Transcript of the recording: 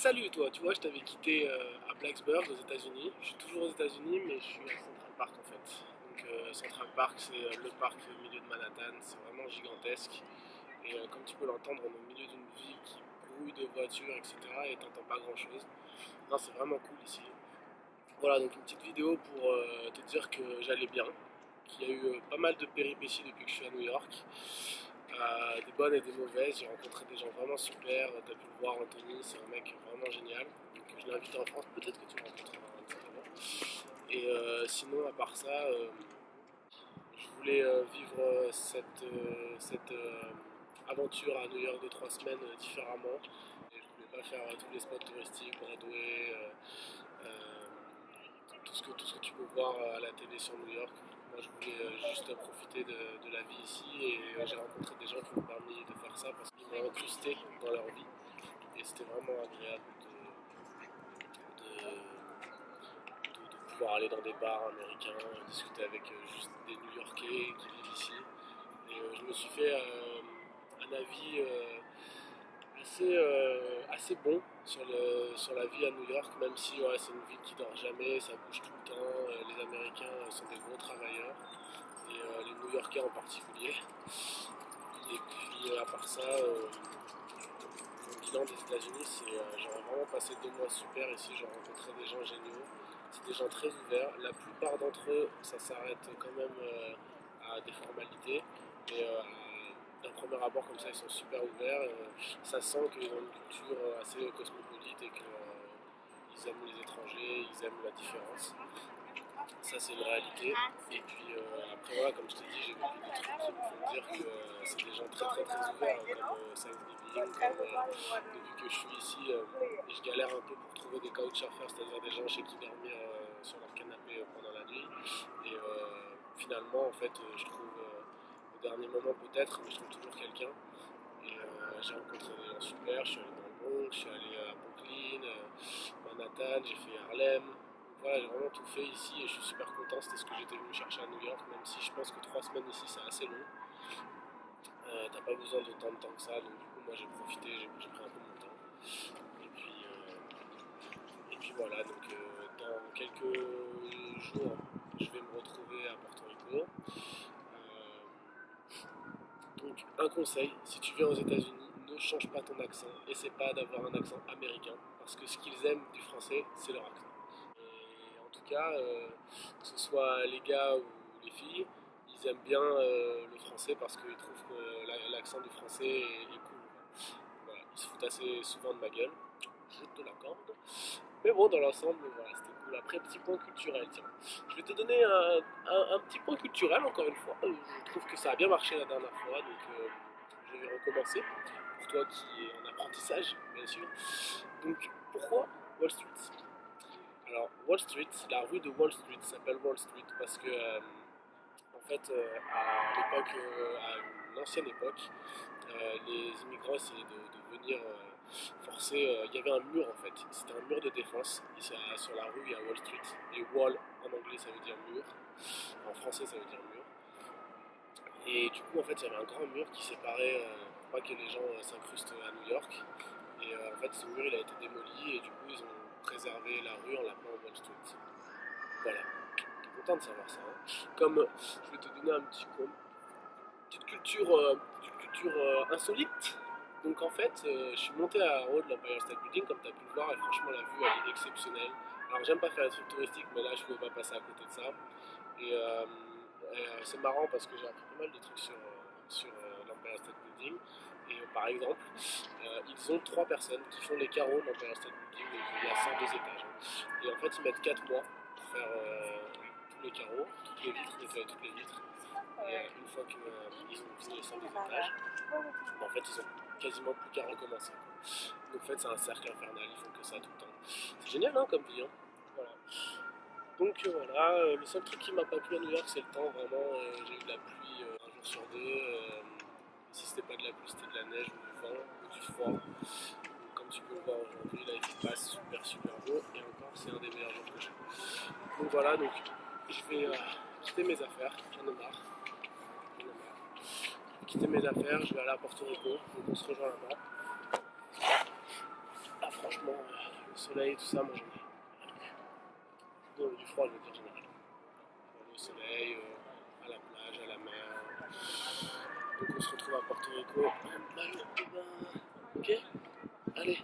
Salut toi, tu vois, je t'avais quitté à Blacksburg aux États-Unis. Je suis toujours aux États-Unis, mais je suis à Central Park en fait. Donc Central Park, c'est le parc au milieu de Manhattan, c'est vraiment gigantesque. Et comme tu peux l'entendre, on est au milieu d'une ville qui grouille de voitures, etc. Et t'entends pas grand-chose. Non, c'est vraiment cool ici. Voilà, donc une petite vidéo pour te dire que j'allais bien, qu'il y a eu pas mal de péripéties depuis que je suis à New York. Des bonnes et des mauvaises. J'ai rencontré des gens vraiment super. Tu as pu le voir, Anthony, c'est un mec vraiment génial. Donc je l'ai invité en France, peut-être que tu le rencontreras un de ces moments. Et sinon, à part ça, je voulais vivre cette aventure à New York de 3 semaines différemment. Et je voulais pas faire tous les spots touristiques, Broadway, tout ce que tu peux voir à la télé sur New York. Moi, je voulais juste profiter de la vie ici et j'ai rencontré des gens qui m'ont permis de faire ça parce qu'ils m'ont incrusté dans leur vie et c'était vraiment agréable de pouvoir aller dans des bars américains, discuter avec juste des New-Yorkais qui vivent ici. Et je me suis fait un avis assez bon sur la vie à New York, même si ouais, c'est une ville qui dort jamais, ça bouge tout le temps. Les Américains sont des gros travailleurs, et les New-Yorkais en particulier. Et puis à part ça, mon bilan des États-Unis, c'est j'ai vraiment passé 2 mois super ici, j'ai rencontré des gens géniaux. C'est des gens très ouverts. La plupart d'entre eux, ça s'arrête quand même à des formalités. Mais d'un premier abord comme ça, ils sont super ouverts. Ça sent qu'ils ont une culture assez cosmopolite et qu'ils aiment les étrangers, ils aiment la différence. Ça, c'est une réalité. Et puis après, voilà, comme je t'ai dit, j'ai vécu des trucs qui me font dire que c'est des gens très très très ouverts, comme Thanksgiving, comme depuis que je suis ici, je galère un peu pour trouver des couchsurfers, c'est-à-dire des gens chez qui dormir sur leur canapé pendant la nuit. Et finalement, en fait, je trouve au dernier moment peut-être, mais je trouve toujours quelqu'un. Et j'ai rencontré des gens super, je suis allé dans le Bronx, je suis allé à Brooklyn, Manhattan, j'ai fait Harlem. Donc voilà, j'ai vraiment tout fait ici et je suis super content, c'était ce que j'étais venu chercher à New York, même si je pense que 3 semaines ici c'est assez long. T'as pas besoin de tant de temps que ça, donc du coup moi j'ai profité, j'ai pris un peu mon temps. Et puis voilà, donc dans quelques jours je vais me retrouver à Porto Rico. Donc un conseil, si tu viens aux États-Unis, ne change pas ton accent, essaie pas d'avoir un accent américain, parce que ce qu'ils aiment du français, c'est leur accent. Et en tout cas, que ce soit les gars ou les filles, ils aiment bien le français parce qu'ils trouvent que l'accent du français est cool. Voilà, ils se foutent assez souvent de ma gueule, je te l'accorde. Mais bon, dans l'ensemble, voilà, c'était cool. Après, petit point culturel, tiens. Je vais te donner un petit point culturel, encore une fois. Je trouve que ça a bien marché la dernière fois, donc je vais recommencer. Pour toi qui est en apprentissage, bien sûr. Donc, pourquoi Wall Street? Alors, Wall Street, la rue de Wall Street s'appelle Wall Street parce que, en fait, à l'époque, à l'ancienne époque, les immigrants essayaient de venir forcer. Il y avait un mur en fait, c'était un mur de défense. Et sur la rue, il y a Wall Street. Et wall en anglais, ça veut dire mur. En français, ça veut dire mur. Et du coup, en fait, il y avait un grand mur qui séparait pour pas que les gens s'incrustent à New York. Et en fait, ce mur il a été démoli et du coup, ils ont préservé la rue en l'appelant Wall Street. Voilà. T'es content de savoir ça, hein. Comme je vais te donner un petit coin, petite culture insolite. Donc en fait, je suis monté à haut de l'Empire State Building comme tu as pu le voir et franchement la vue elle est exceptionnelle. Alors j'aime pas faire des trucs touristiques mais là je pouvais pas passer à côté de ça. Et c'est marrant parce que j'ai appris pas mal de trucs sur l'Empire State Building. Et par exemple, ils ont 3 personnes qui font les carreaux de l'Empire State Building, donc il y a 102 étages. Et en fait ils mettent 4 mois pour faire tous les carreaux, toutes les vitres, nettoyer toutes les vitres. Et une fois qu'ils ont fini les 102 étages, en fait ils ont quasiment plus qu'à recommencer. Donc en fait c'est un cercle infernal, ils font que ça tout le temps. C'est génial hein, comme vie. Hein. Voilà. Donc voilà, le seul truc qui m'a pas plu à New York c'est le temps, vraiment j'ai eu de la pluie un jour sur deux. Si c'était pas de la pluie c'était de la neige ou du vent ou du froid. Donc, comme tu peux le voir aujourd'hui, là il fait pas super super beau et encore c'est un des meilleurs jours que j'ai. Donc voilà, donc je vais quitter mes affaires, j'en ai marre. Je vais quitter mes affaires, je vais aller à Porto Rico, donc on se rejoint là-bas. Ah franchement, soleil, tout ça, moi j'en ai. Non, du froid, je veux dire, j'en ai rien. Au soleil, à la plage, à la mer. Donc on se retrouve à Porto Rico. Maillot de bain. Ok. Allez.